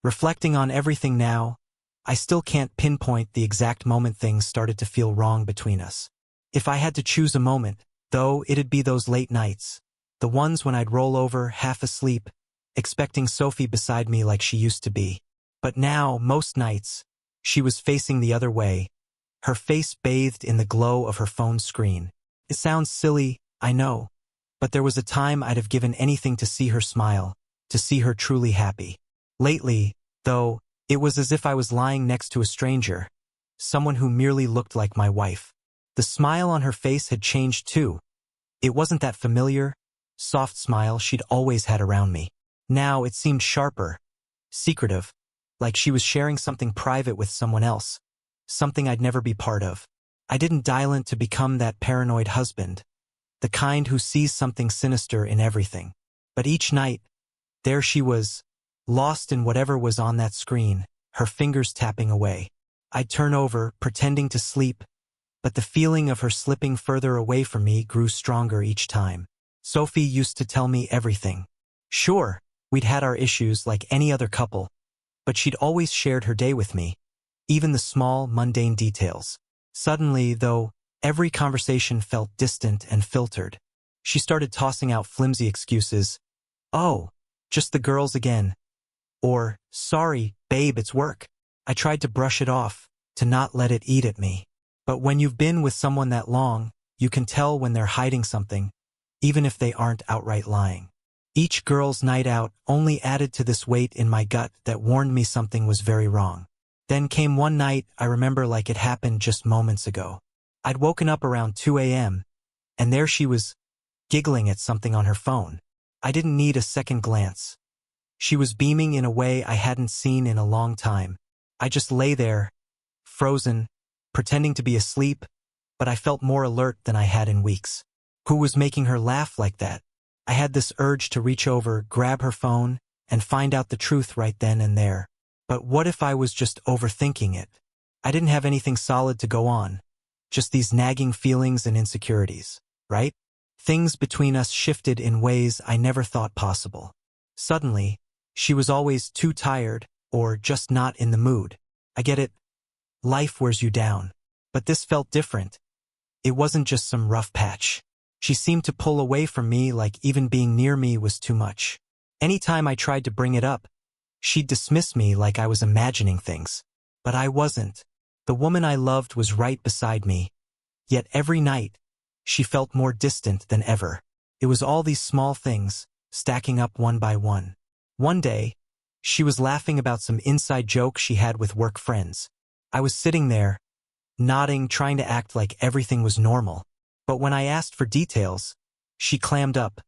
Reflecting on everything now, I still can't pinpoint the exact moment things started to feel wrong between us. If I had to choose a moment, though, it'd be those late nights. The ones when I'd roll over, half asleep, expecting Sophie beside me like she used to be. But now, most nights, she was facing the other way, her face bathed in the glow of her phone screen. It sounds silly, I know, but there was a time I'd have given anything to see her smile, to see her truly happy. Lately, though, it was as if I was lying next to a stranger, someone who merely looked like my wife. The smile on her face had changed too. It wasn't that familiar, soft smile she'd always had around me. Now it seemed sharper, secretive, like she was sharing something private with someone else, something I'd never be part of. I didn't dial in to become that paranoid husband, the kind who sees something sinister in everything. But each night, there she was, lost in whatever was on that screen, her fingers tapping away. I'd turn over, pretending to sleep, but the feeling of her slipping further away from me grew stronger each time. Sophie used to tell me everything. Sure, we'd had our issues like any other couple, but she'd always shared her day with me, even the small, mundane details. Suddenly, though, every conversation felt distant and filtered. She started tossing out flimsy excuses. Oh, just the girls again. Or, sorry, babe, it's work. I tried to brush it off, to not let it eat at me. But when you've been with someone that long, you can tell when they're hiding something, even if they aren't outright lying. Each girl's night out only added to this weight in my gut that warned me something was very wrong. Then came one night I remember like it happened just moments ago. I'd woken up around 2 a.m., and there she was, giggling at something on her phone. I didn't need a second glance. She was beaming in a way I hadn't seen in a long time. I just lay there, frozen, pretending to be asleep, but I felt more alert than I had in weeks. Who was making her laugh like that? I had this urge to reach over, grab her phone, and find out the truth right then and there. But what if I was just overthinking it? I didn't have anything solid to go on, just these nagging feelings and insecurities, right? Things between us shifted in ways I never thought possible. Suddenly, she was always too tired or just not in the mood. I get it. Life wears you down. But this felt different. It wasn't just some rough patch. She seemed to pull away from me like even being near me was too much. Anytime I tried to bring it up, she'd dismiss me like I was imagining things. But I wasn't. The woman I loved was right beside me. Yet every night, she felt more distant than ever. It was all these small things, stacking up one by one. One day, she was laughing about some inside joke she had with work friends. I was sitting there, nodding, trying to act like everything was normal. But when I asked for details, she clammed up,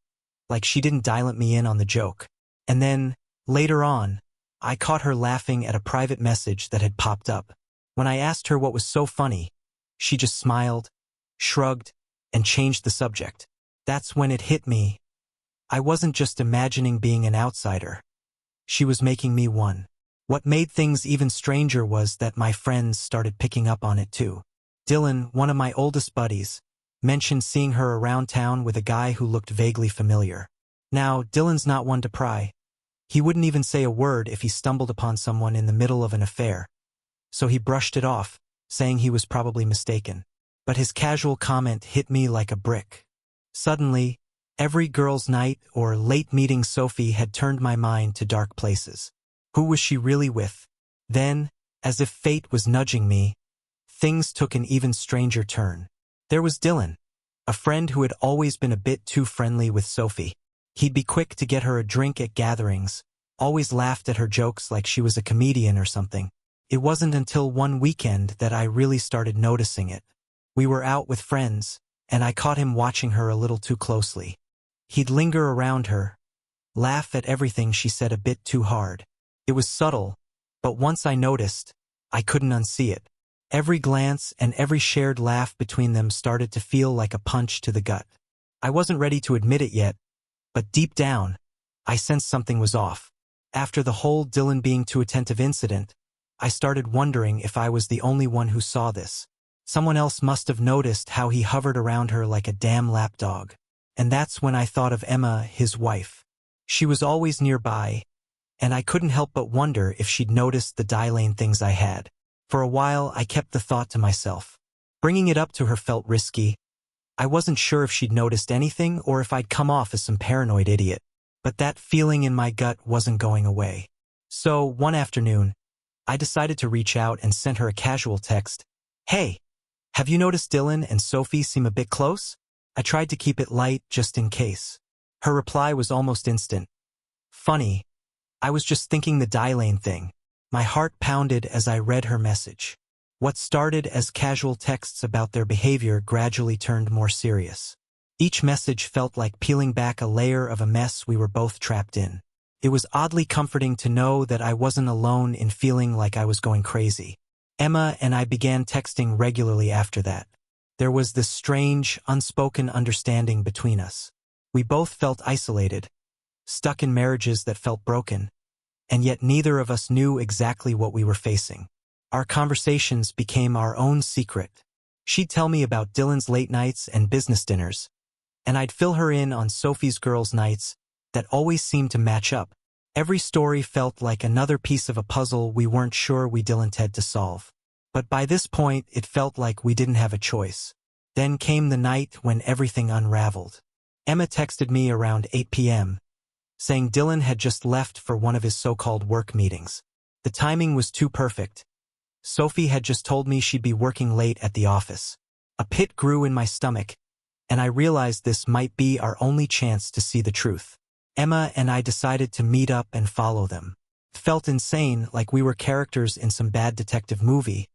like she didn't dial me in on the joke. And then, later on, I caught her laughing at a private message that had popped up. When I asked her what was so funny, she just smiled, shrugged, and changed the subject. That's when it hit me. I wasn't just imagining being an outsider. She was making me one. What made things even stranger was that my friends started picking up on it too. Dylan, one of my oldest buddies, mentioned seeing her around town with a guy who looked vaguely familiar. Now, Dylan's not one to pry. He wouldn't even say a word if he stumbled upon someone in the middle of an affair. So he brushed it off, saying he was probably mistaken. But his casual comment hit me like a brick. Suddenly, every girls' night or late meeting Sophie had turned my mind to dark places. Who was she really with? Then, as if fate was nudging me, things took an even stranger turn. There was Dylan, a friend who had always been a bit too friendly with Sophie. He'd be quick to get her a drink at gatherings, always laughed at her jokes like she was a comedian or something. It wasn't until one weekend that I really started noticing it. We were out with friends, and I caught him watching her a little too closely. He'd linger around her, laugh at everything she said a bit too hard. It was subtle, but once I noticed, I couldn't unsee it. Every glance and every shared laugh between them started to feel like a punch to the gut. I wasn't ready to admit it yet, but deep down, I sensed something was off. After the whole Dylan being too attentive incident, I started wondering if I was the only one who saw this. Someone else must have noticed how he hovered around her like a damn lapdog. And that's when I thought of Emma, his wife. She was always nearby, and I couldn't help but wonder if she'd noticed the Dylane things I had. For a while, I kept the thought to myself. Bringing it up to her felt risky. I wasn't sure if she'd noticed anything or if I'd come off as some paranoid idiot. But that feeling in my gut wasn't going away. So, one afternoon, I decided to reach out and sent her a casual text. "Hey, have you noticed Dylan and Sophie seem a bit close?" I tried to keep it light just in case. Her reply was almost instant. "Funny. I was just thinking the Dylane thing." My heart pounded as I read her message. What started as casual texts about their behavior gradually turned more serious. Each message felt like peeling back a layer of a mess we were both trapped in. It was oddly comforting to know that I wasn't alone in feeling like I was going crazy. Emma and I began texting regularly after that. There was this strange, unspoken understanding between us. We both felt isolated, stuck in marriages that felt broken, and yet neither of us knew exactly what we were facing. Our conversations became our own secret. She'd tell me about Dylan's late nights and business dinners, and I'd fill her in on Sophie's girls' nights that always seemed to match up. Every story felt like another piece of a puzzle we weren't sure we Dylan had to solve. But by this point, it felt like we didn't have a choice. Then came the night when everything unraveled. Emma texted me around 8 p.m., saying Dylan had just left for one of his so-called work meetings. The timing was too perfect. Sophie had just told me she'd be working late at the office. A pit grew in my stomach, and I realized this might be our only chance to see the truth. Emma and I decided to meet up and follow them. It felt insane, like we were characters in some bad detective movie,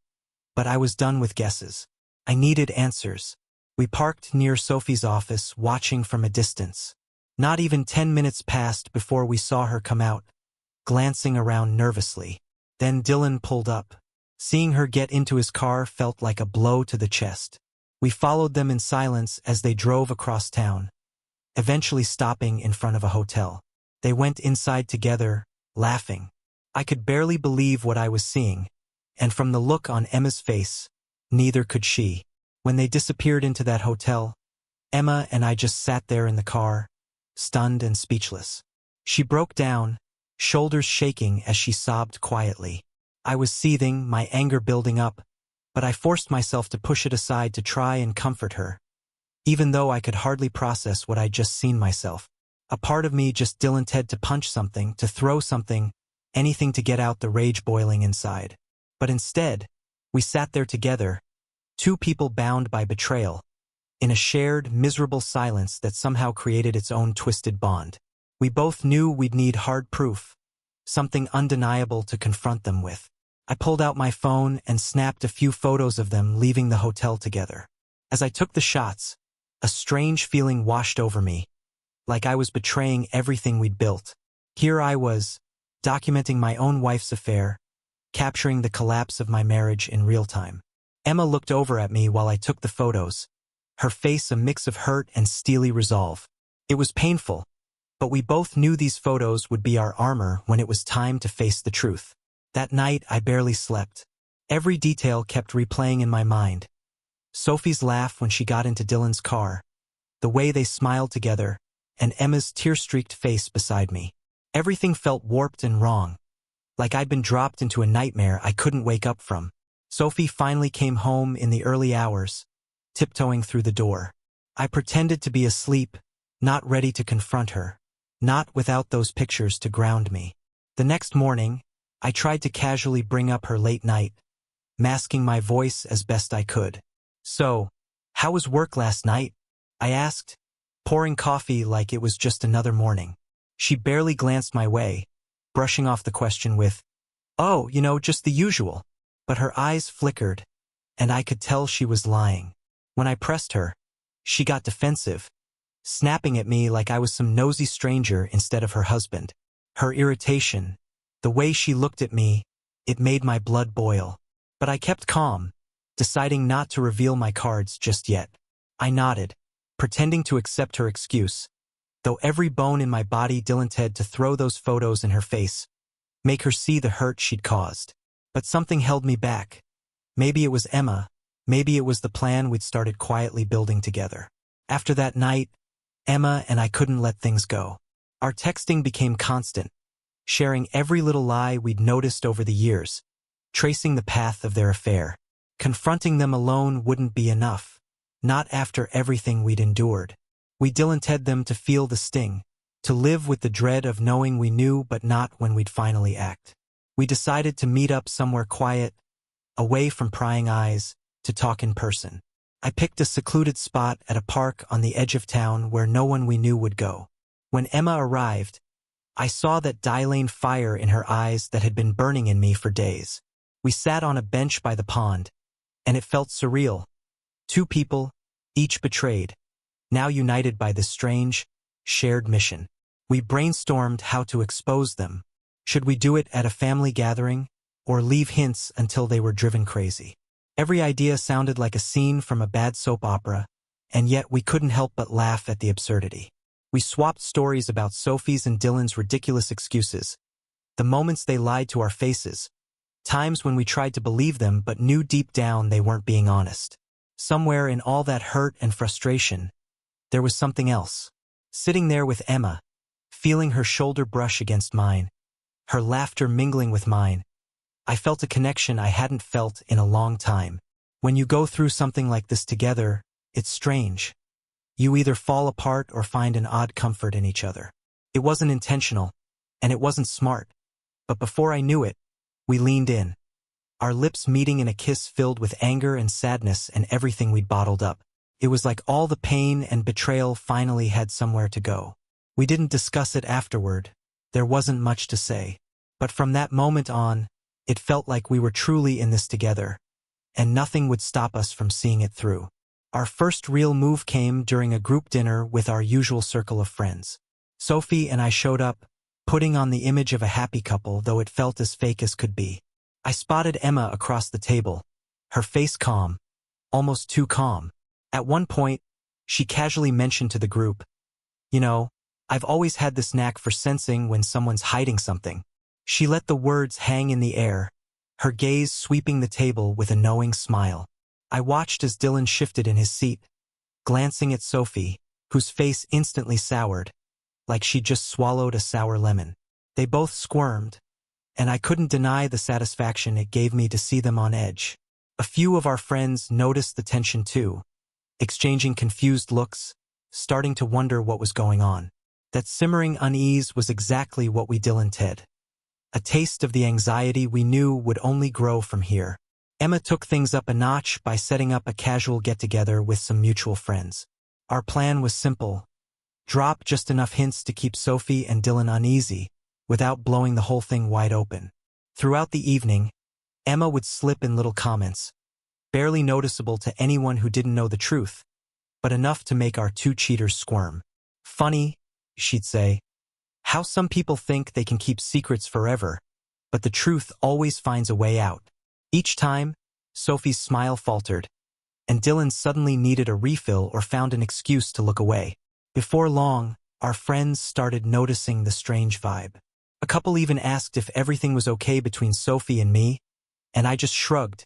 but I was done with guesses. I needed answers. We parked near Sophie's office, watching from a distance. Not even 10 minutes passed before we saw her come out, glancing around nervously. Then Dylan pulled up. Seeing her get into his car felt like a blow to the chest. We followed them in silence as they drove across town, eventually stopping in front of a hotel. They went inside together, laughing. I could barely believe what I was seeing, and from the look on Emma's face, neither could she. When they disappeared into that hotel, Emma and I just sat there in the car, stunned and speechless. She broke down, shoulders shaking as she sobbed quietly. I was seething, my anger building up, but I forced myself to push it aside to try and comfort her. Even though I could hardly process what I'd just seen myself. A part of me just Dylan had to punch something, to throw something, anything to get out the rage boiling inside. But instead, we sat there together, two people bound by betrayal, in a shared, miserable silence that somehow created its own twisted bond. We both knew we'd need hard proof, something undeniable to confront them with. I pulled out my phone and snapped a few photos of them leaving the hotel together. As I took the shots, a strange feeling washed over me, like I was betraying everything we'd built. Here I was, documenting my own wife's affair, capturing the collapse of my marriage in real time. Emma looked over at me while I took the photos, her face a mix of hurt and steely resolve. It was painful, but we both knew these photos would be our armor when it was time to face the truth. That night, I barely slept. Every detail kept replaying in my mind. Sophie's laugh when she got into Dylan's car, the way they smiled together, and Emma's tear-streaked face beside me. Everything felt warped and wrong, like I'd been dropped into a nightmare I couldn't wake up from. Sophie finally came home in the early hours, tiptoeing through the door. I pretended to be asleep, not ready to confront her, not without those pictures to ground me. The next morning, I tried to casually bring up her late night, masking my voice as best I could. "So, how was work last night?" I asked, pouring coffee like it was just another morning. She barely glanced my way, brushing off the question with, "Oh, just the usual." But her eyes flickered, and I could tell she was lying. When I pressed her, she got defensive, snapping at me like I was some nosy stranger instead of her husband. Her irritation, the way she looked at me, it made my blood boil. But I kept calm, deciding not to reveal my cards just yet. I nodded, pretending to accept her excuse, though every bone in my body Dylan had to throw those photos in her face, make her see the hurt she'd caused. But something held me back. Maybe it was Emma, maybe it was the plan we'd started quietly building together. After that night, Emma and I couldn't let things go. Our texting became constant, sharing every little lie we'd noticed over the years, tracing the path of their affair. Confronting them alone wouldn't be enough, not after everything we'd endured. We Dylan-ted them to feel the sting, to live with the dread of knowing we knew but not when we'd finally act. We decided to meet up somewhere quiet, away from prying eyes, to talk in person. I picked a secluded spot at a park on the edge of town where no one we knew would go. When Emma arrived, I saw that dilating fire in her eyes that had been burning in me for days. We sat on a bench by the pond, and it felt surreal. Two people, each betrayed, now united by this strange, shared mission. We brainstormed how to expose them. Should we do it at a family gathering, or leave hints until they were driven crazy? Every idea sounded like a scene from a bad soap opera, and yet we couldn't help but laugh at the absurdity. We swapped stories about Sophie's and Dylan's ridiculous excuses, the moments they lied to our faces, times when we tried to believe them but knew deep down they weren't being honest. Somewhere in all that hurt and frustration, there was something else. Sitting there with Emma, feeling her shoulder brush against mine, her laughter mingling with mine, I felt a connection I hadn't felt in a long time. When you go through something like this together, it's strange. You either fall apart or find an odd comfort in each other. It wasn't intentional, and it wasn't smart, but before I knew it, we leaned in, our lips meeting in a kiss filled with anger and sadness and everything we'd bottled up. It was like all the pain and betrayal finally had somewhere to go. We didn't discuss it afterward. There wasn't much to say. But from that moment on, it felt like we were truly in this together, and nothing would stop us from seeing it through. Our first real move came during a group dinner with our usual circle of friends. Sophie and I showed up, putting on the image of a happy couple, though it felt as fake as could be. I spotted Emma across the table, her face calm, almost too calm. At one point, she casually mentioned to the group, "You know, I've always had this knack for sensing when someone's hiding something." She let the words hang in the air, her gaze sweeping the table with a knowing smile. I watched as Dylan shifted in his seat, glancing at Sophie, whose face instantly soured, like she'd just swallowed a sour lemon. They both squirmed, and I couldn't deny the satisfaction it gave me to see them on edge. A few of our friends noticed the tension too, exchanging confused looks, starting to wonder what was going on. That simmering unease was exactly what we Dylan-ted. A taste of the anxiety we knew would only grow from here. Emma took things up a notch by setting up a casual get-together with some mutual friends. Our plan was simple. Drop just enough hints to keep Sophie and Dylan uneasy, without blowing the whole thing wide open. Throughout the evening, Emma would slip in little comments, barely noticeable to anyone who didn't know the truth, but enough to make our two cheaters squirm. "Funny," she'd say, "how some people think they can keep secrets forever, but the truth always finds a way out." Each time, Sophie's smile faltered, and Dylan suddenly needed a refill or found an excuse to look away. Before long, our friends started noticing the strange vibe. A couple even asked if everything was okay between Sophie and me, and I just shrugged,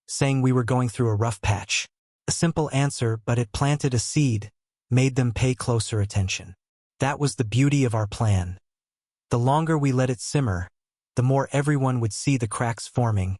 saying we were going through a rough patch. A simple answer, but it planted a seed, made them pay closer attention. That was the beauty of our plan. The longer we let it simmer, the more everyone would see the cracks forming,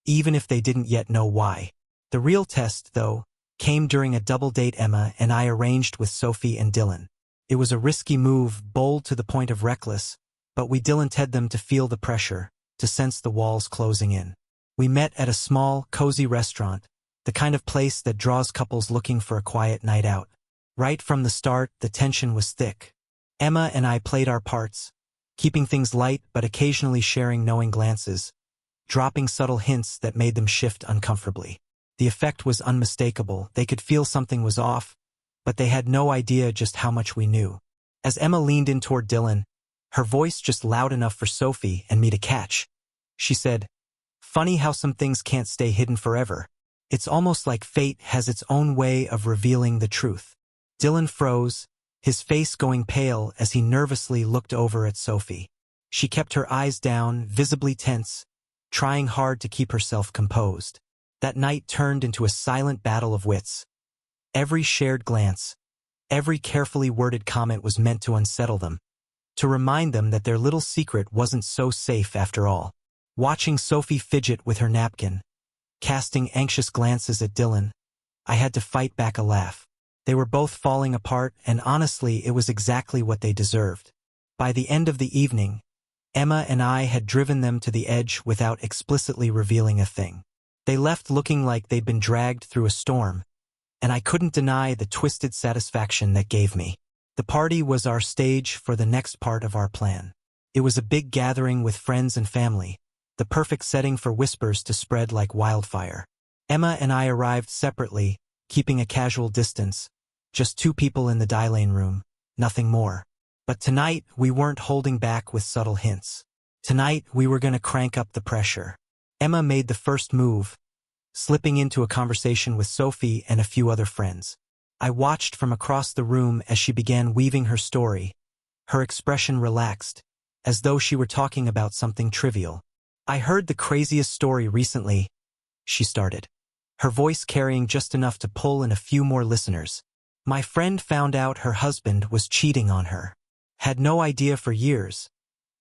even if they didn't yet know why. The real test, though, came during a double date Emma and I arranged with Sophie and Dylan. It was a risky move, bold to the point of reckless, but we Dylan-ted them to feel the pressure, to sense the walls closing in. We met at a small, cozy restaurant, the kind of place that draws couples looking for a quiet night out. Right from the start, the tension was thick. Emma and I played our parts, keeping things light but occasionally sharing knowing glances, dropping subtle hints that made them shift uncomfortably. The effect was unmistakable. They could feel something was off, but they had no idea just how much we knew. As Emma leaned in toward Dylan, her voice just loud enough for Sophie and me to catch, she said, "Funny how some things can't stay hidden forever. It's almost like fate has its own way of revealing the truth." Dylan froze, his face going pale as he nervously looked over at Sophie. She kept her eyes down, visibly tense, trying hard to keep herself composed. That night turned into a silent battle of wits. Every shared glance, every carefully worded comment was meant to unsettle them, to remind them that their little secret wasn't so safe after all. Watching Sophie fidget with her napkin, casting anxious glances at Dylan, I had to fight back a laugh. They were both falling apart, and honestly, it was exactly what they deserved. By the end of the evening, Emma and I had driven them to the edge without explicitly revealing a thing. They left looking like they'd been dragged through a storm, and I couldn't deny the twisted satisfaction that gave me. The party was our stage for the next part of our plan. It was a big gathering with friends and family, the perfect setting for whispers to spread like wildfire. Emma and I arrived separately, keeping a casual distance, just two people in the dining room, nothing more. But tonight, we weren't holding back with subtle hints. Tonight, we were going to crank up the pressure. Emma made the first move, slipping into a conversation with Sophie and a few other friends. I watched from across the room as she began weaving her story, her expression relaxed, as though she were talking about something trivial. "I heard the craziest story recently," she started, her voice carrying just enough to pull in a few more listeners. "My friend found out her husband was cheating on her. Had no idea for years,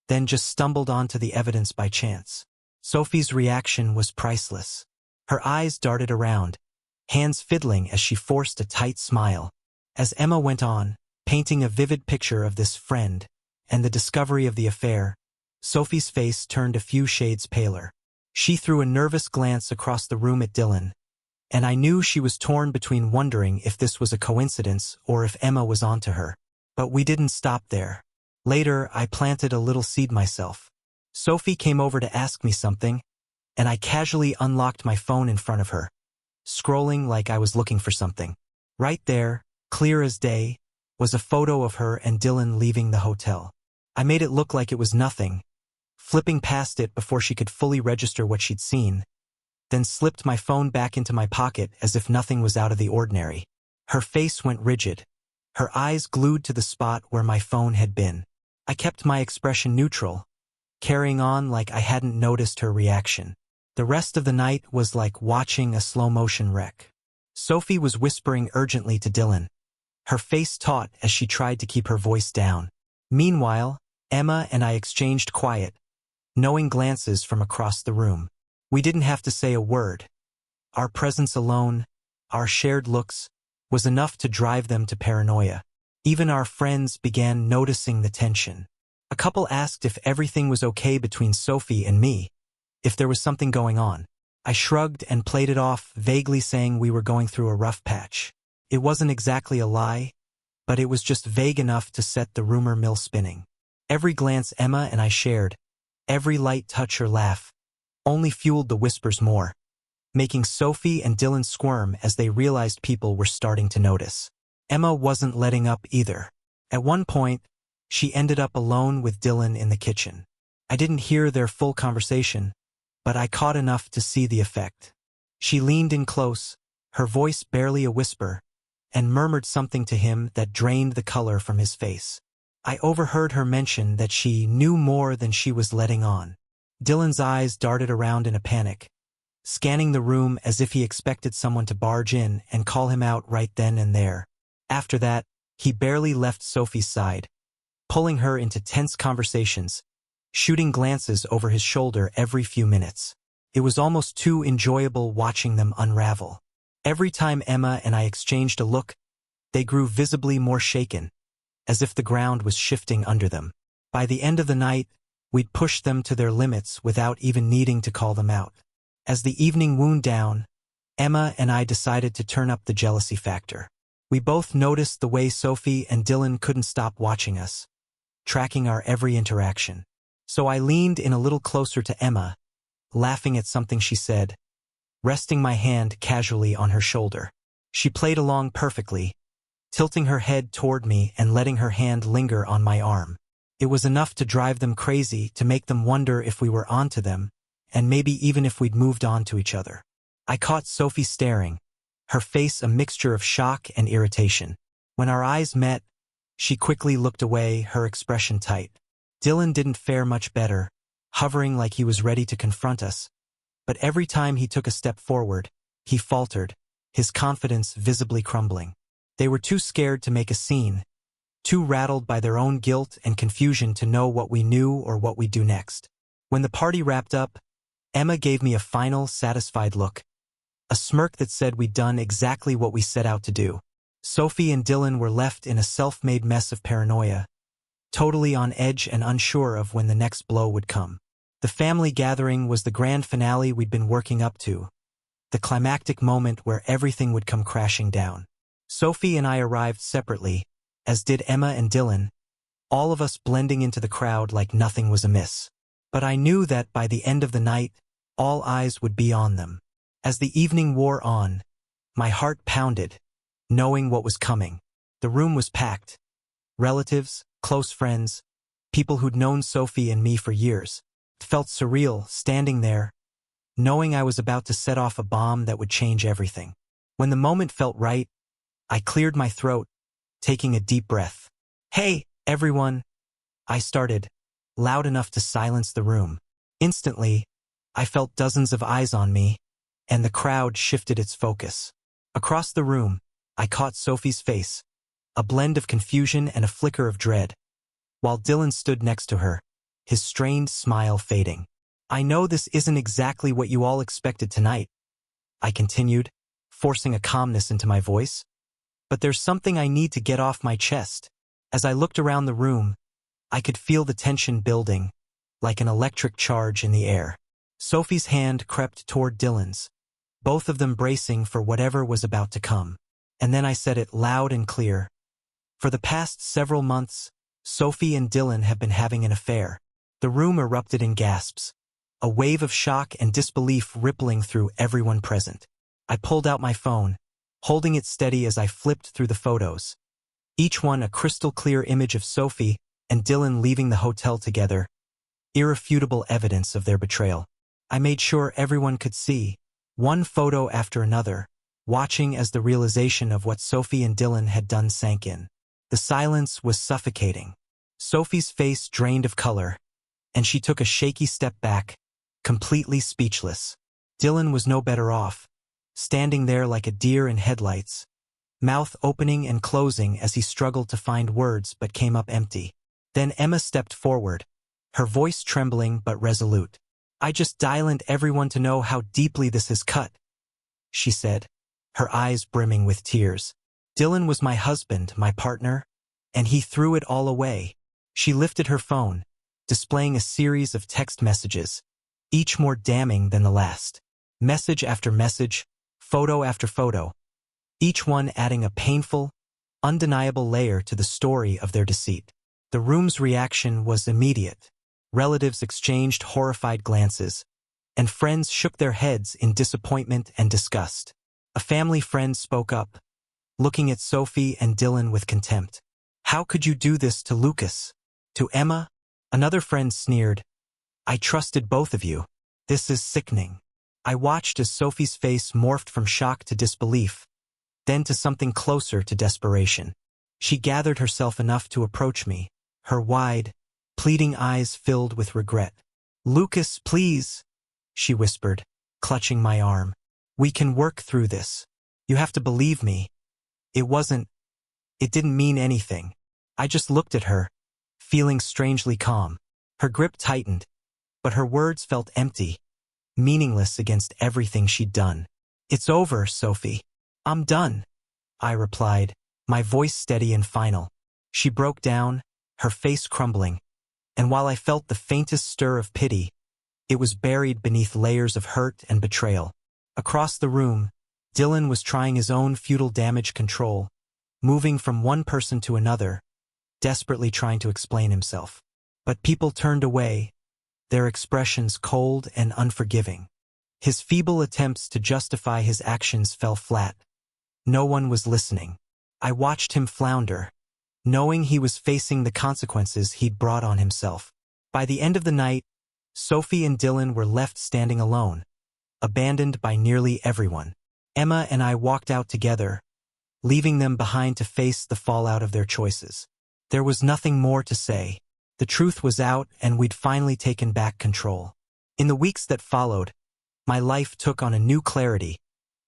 then just stumbled onto the evidence by chance." Sophie's reaction was priceless. Her eyes darted around, hands fiddling as she forced a tight smile. As Emma went on, painting a vivid picture of this friend and the discovery of the affair, Sophie's face turned a few shades paler. She threw a nervous glance across the room at Dylan, and I knew she was torn between wondering if this was a coincidence or if Emma was onto her. But we didn't stop there. Later, I planted a little seed myself. Sophie came over to ask me something, and I casually unlocked my phone in front of her, scrolling like I was looking for something. Right there, clear as day, was a photo of her and Dylan leaving the hotel. I made it look like it was nothing, flipping past it before she could fully register what she'd seen, then slipped my phone back into my pocket as if nothing was out of the ordinary. Her face went rigid, her eyes glued to the spot where my phone had been. I kept my expression neutral, carrying on like I hadn't noticed her reaction. The rest of the night was like watching a slow-motion wreck. Sophie was whispering urgently to Dylan, her face taut as she tried to keep her voice down. Meanwhile, Emma and I exchanged quiet, knowing glances from across the room. We didn't have to say a word. Our presence alone, our shared looks, was enough to drive them to paranoia. Even our friends began noticing the tension. A couple asked if everything was okay between Sophie and me, if there was something going on. I shrugged and played it off, vaguely saying we were going through a rough patch. It wasn't exactly a lie, but it was just vague enough to set the rumor mill spinning. Every glance Emma and I shared, every light touch or laugh, only fueled the whispers more, making Sophie and Dylan squirm as they realized people were starting to notice. Emma wasn't letting up either. At one point, she ended up alone with Dylan in the kitchen. I didn't hear their full conversation, but I caught enough to see the effect. She leaned in close, her voice barely a whisper, and murmured something to him that drained the color from his face. I overheard her mention that she knew more than she was letting on. Dylan's eyes darted around in a panic, scanning the room as if he expected someone to barge in and call him out right then and there. After that, he barely left Sophie's side, pulling her into tense conversations, shooting glances over his shoulder every few minutes. It was almost too enjoyable watching them unravel. Every time Emma and I exchanged a look, they grew visibly more shaken, as if the ground was shifting under them. By the end of the night, we'd pushed them to their limits without even needing to call them out. As the evening wound down, Emma and I decided to turn up the jealousy factor. We both noticed the way Sophie and Dylan couldn't stop watching us, tracking our every interaction. So I leaned in a little closer to Emma, laughing at something she said, resting my hand casually on her shoulder. She played along perfectly, tilting her head toward me and letting her hand linger on my arm. It was enough to drive them crazy, to make them wonder if we were onto them, and maybe even if we'd moved on to each other. I caught Sophie staring, her face a mixture of shock and irritation. When our eyes met, she quickly looked away, her expression tight. Dylan didn't fare much better, hovering like he was ready to confront us. But every time he took a step forward, he faltered, his confidence visibly crumbling. They were too scared to make a scene, too rattled by their own guilt and confusion to know what we knew or what we'd do next. When the party wrapped up, Emma gave me a final, satisfied look, a smirk that said we'd done exactly what we set out to do. Sophie and Dylan were left in a self-made mess of paranoia, totally on edge and unsure of when the next blow would come. The family gathering was the grand finale we'd been working up to, the climactic moment where everything would come crashing down. Sophie and I arrived separately, as did Emma and Dylan, all of us blending into the crowd like nothing was amiss. But I knew that by the end of the night, all eyes would be on them. As the evening wore on, my heart pounded, knowing what was coming. The room was packed. Relatives, close friends, people who'd known Sophie and me for years. It felt surreal, standing there, knowing I was about to set off a bomb that would change everything. When the moment felt right, I cleared my throat, taking a deep breath. "Hey, everyone," I started, loud enough to silence the room. Instantly, I felt dozens of eyes on me, and the crowd shifted its focus. Across the room, I caught Sophie's face, a blend of confusion and a flicker of dread, while Dylan stood next to her, his strained smile fading. "I know this isn't exactly what you all expected tonight," I continued, forcing a calmness into my voice, "but there's something I need to get off my chest." As I looked around the room, I could feel the tension building, like an electric charge in the air. Sophie's hand crept toward Dylan's, both of them bracing for whatever was about to come. And then I said it loud and clear. "For the past several months, Sophie and Dylan have been having an affair." The room erupted in gasps, a wave of shock and disbelief rippling through everyone present. I pulled out my phone, holding it steady as I flipped through the photos, each one a crystal-clear image of Sophie and Dylan leaving the hotel together, irrefutable evidence of their betrayal. I made sure everyone could see, one photo after another, watching as the realization of what Sophie and Dylan had done sank in. The silence was suffocating. Sophie's face drained of color, and she took a shaky step back, completely speechless. Dylan was no better off, standing there like a deer in headlights, mouth opening and closing as he struggled to find words but came up empty. Then Emma stepped forward, her voice trembling but resolute. "I just dialed everyone to know how deeply this has cut," she said, her eyes brimming with tears. "Dylan was my husband, my partner, and he threw it all away." She lifted her phone, displaying a series of text messages, each more damning than the last. Message after message, photo after photo, each one adding a painful, undeniable layer to the story of their deceit. The room's reaction was immediate. Relatives exchanged horrified glances, and friends shook their heads in disappointment and disgust. A family friend spoke up, looking at Sophie and Dylan with contempt. "How could you do this to Lucas?" To Emma, another friend sneered, "I trusted both of you. This is sickening." I watched as Sophie's face morphed from shock to disbelief, then to something closer to desperation. She gathered herself enough to approach me, her wide, pleading eyes filled with regret. "Lucas, please," she whispered, clutching my arm. "We can work through this. You have to believe me. It didn't mean anything." I just looked at her, feeling strangely calm. Her grip tightened, but her words felt empty, meaningless against everything she'd done. "It's over, Sophie. I'm done," I replied, my voice steady and final. She broke down, her face crumbling, and while I felt the faintest stir of pity, it was buried beneath layers of hurt and betrayal. Across the room, Dylan was trying his own futile damage control, moving from one person to another, desperately trying to explain himself. But people turned away, their expressions cold and unforgiving. His feeble attempts to justify his actions fell flat. No one was listening. I watched him flounder, knowing he was facing the consequences he'd brought on himself. By the end of the night, Sophie and Dylan were left standing alone, abandoned by nearly everyone. Emma and I walked out together, leaving them behind to face the fallout of their choices. There was nothing more to say. The truth was out, and we'd finally taken back control. In the weeks that followed, my life took on a new clarity,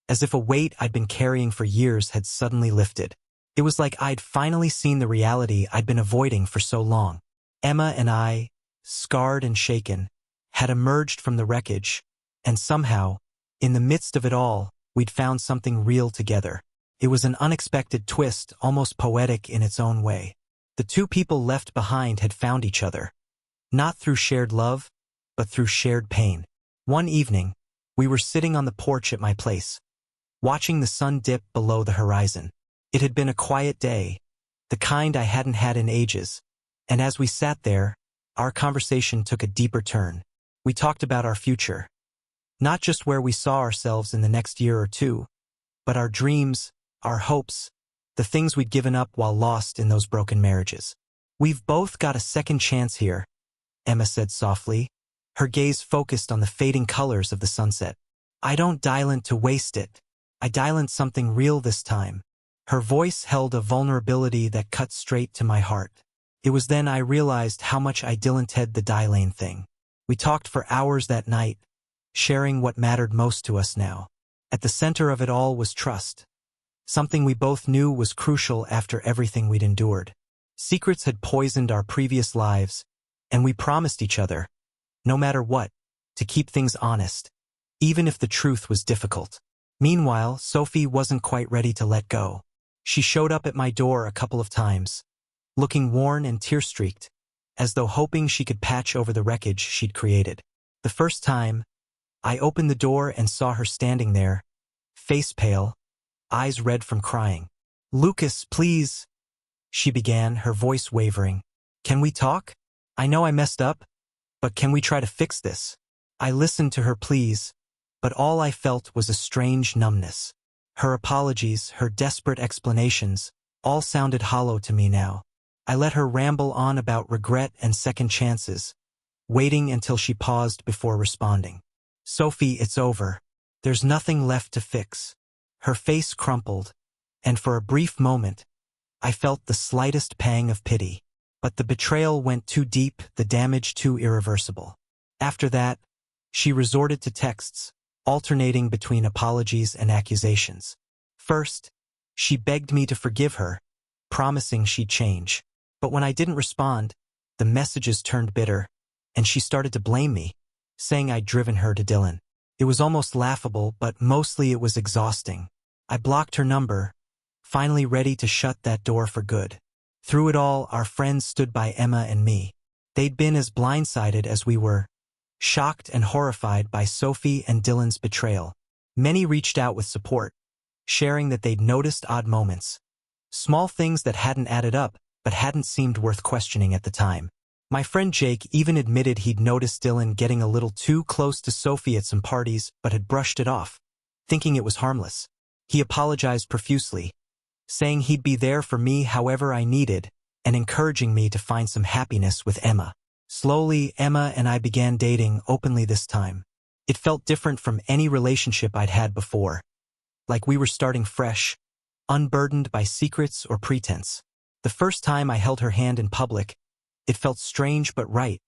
as if a weight I'd been carrying for years had suddenly lifted. It was like I'd finally seen the reality I'd been avoiding for so long. Emma and I, scarred and shaken, had emerged from the wreckage, and somehow, in the midst of it all, we'd found something real together. It was an unexpected twist, almost poetic in its own way. The two people left behind had found each other, not through shared love, but through shared pain. One evening, we were sitting on the porch at my place, watching the sun dip below the horizon. It had been a quiet day, the kind I hadn't had in ages, and as we sat there, our conversation took a deeper turn. We talked about our future, not just where we saw ourselves in the next year or two, but our dreams, our hopes, the things we'd given up while lost in those broken marriages. "We've both got a second chance here," Emma said softly, her gaze focused on the fading colors of the sunset. "I don't dial to waste it. I dial something real this time." Her voice held a vulnerability that cut straight to my heart. It was then I realized how much I dilanted the Dylane thing. We talked for hours that night, sharing what mattered most to us now. At the center of it all was trust, something we both knew was crucial after everything we'd endured. Secrets had poisoned our previous lives, and we promised each other, no matter what, to keep things honest, even if the truth was difficult. Meanwhile, Sophie wasn't quite ready to let go. She showed up at my door a couple of times, looking worn and tear-streaked, as though hoping she could patch over the wreckage she'd created. The first time, I opened the door and saw her standing there, face pale, eyes red from crying. "Lucas, please," she began, her voice wavering. "Can we talk? I know I messed up, but can we try to fix this?" I listened to her pleas, but all I felt was a strange numbness. Her apologies, her desperate explanations, all sounded hollow to me now. I let her ramble on about regret and second chances, waiting until she paused before responding. "Sophie, it's over. There's nothing left to fix." Her face crumpled, and for a brief moment, I felt the slightest pang of pity. But the betrayal went too deep, the damage too irreversible. After that, she resorted to texts, alternating between apologies and accusations. First, she begged me to forgive her, promising she'd change. But when I didn't respond, the messages turned bitter, and she started to blame me, saying I'd driven her to Dylan. It was almost laughable, but mostly it was exhausting. I blocked her number, finally ready to shut that door for good. Through it all, our friends stood by Emma and me. They'd been as blindsided as we were, shocked and horrified by Sophie and Dylan's betrayal. Many reached out with support, sharing that they'd noticed odd moments, small things that hadn't added up but hadn't seemed worth questioning at the time. My friend Jake even admitted he'd noticed Dylan getting a little too close to Sophie at some parties but had brushed it off, thinking it was harmless. He apologized profusely, saying he'd be there for me however I needed and encouraging me to find some happiness with Emma. Slowly, Emma and I began dating openly this time. It felt different from any relationship I'd had before, like we were starting fresh, unburdened by secrets or pretense. The first time I held her hand in public, it felt strange but right,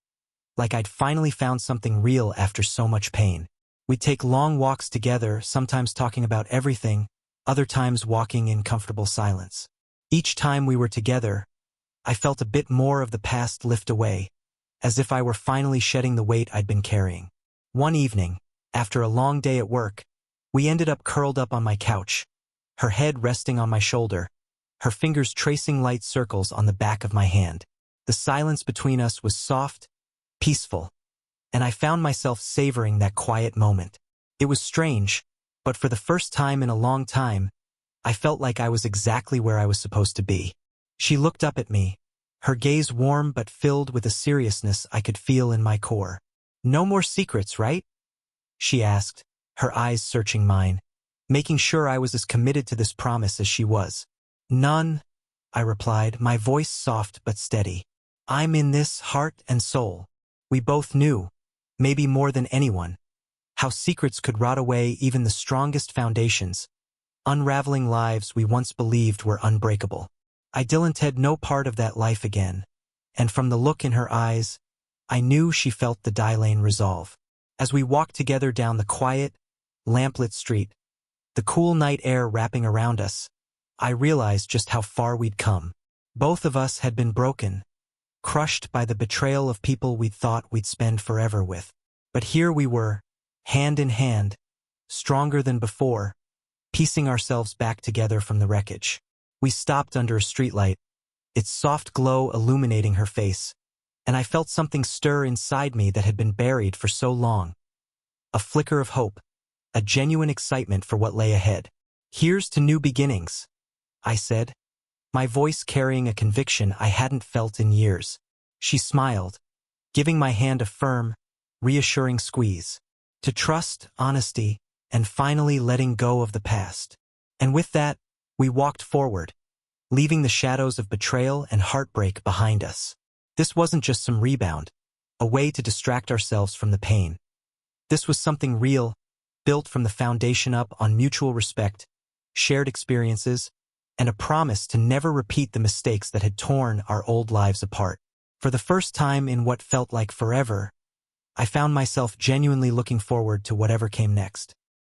like I'd finally found something real after so much pain. We'd take long walks together, sometimes talking about everything, other times walking in comfortable silence. Each time we were together, I felt a bit more of the past lift away, as if I were finally shedding the weight I'd been carrying. One evening, after a long day at work, we ended up curled up on my couch, her head resting on my shoulder, her fingers tracing light circles on the back of my hand. The silence between us was soft, peaceful, and I found myself savoring that quiet moment. It was strange, but for the first time in a long time, I felt like I was exactly where I was supposed to be. She looked up at me, her gaze warm but filled with a seriousness I could feel in my core. "No more secrets, right?" she asked, her eyes searching mine, making sure I was as committed to this promise as she was. "None," I replied, my voice soft but steady. "I'm in this, heart and soul." We both knew, maybe more than anyone, how secrets could rot away even the strongest foundations, unraveling lives we once believed were unbreakable. I dilanted no part of that life again, and from the look in her eyes, I knew she felt the Dylane resolve. As we walked together down the quiet, lamplit street, the cool night air wrapping around us, I realized just how far we'd come. Both of us had been broken, crushed by the betrayal of people we'd thought we'd spend forever with. But here we were, hand in hand, stronger than before, piecing ourselves back together from the wreckage. We stopped under a streetlight, its soft glow illuminating her face, and I felt something stir inside me that had been buried for so long. A flicker of hope, a genuine excitement for what lay ahead. "Here's to new beginnings," I said, my voice carrying a conviction I hadn't felt in years. She smiled, giving my hand a firm, reassuring squeeze. To trust, honesty, and finally letting go of the past. And with that, we walked forward, leaving the shadows of betrayal and heartbreak behind us. This wasn't just some rebound, a way to distract ourselves from the pain. This was something real, built from the foundation up on mutual respect, shared experiences, and a promise to never repeat the mistakes that had torn our old lives apart. For the first time in what felt like forever, I found myself genuinely looking forward to whatever came next.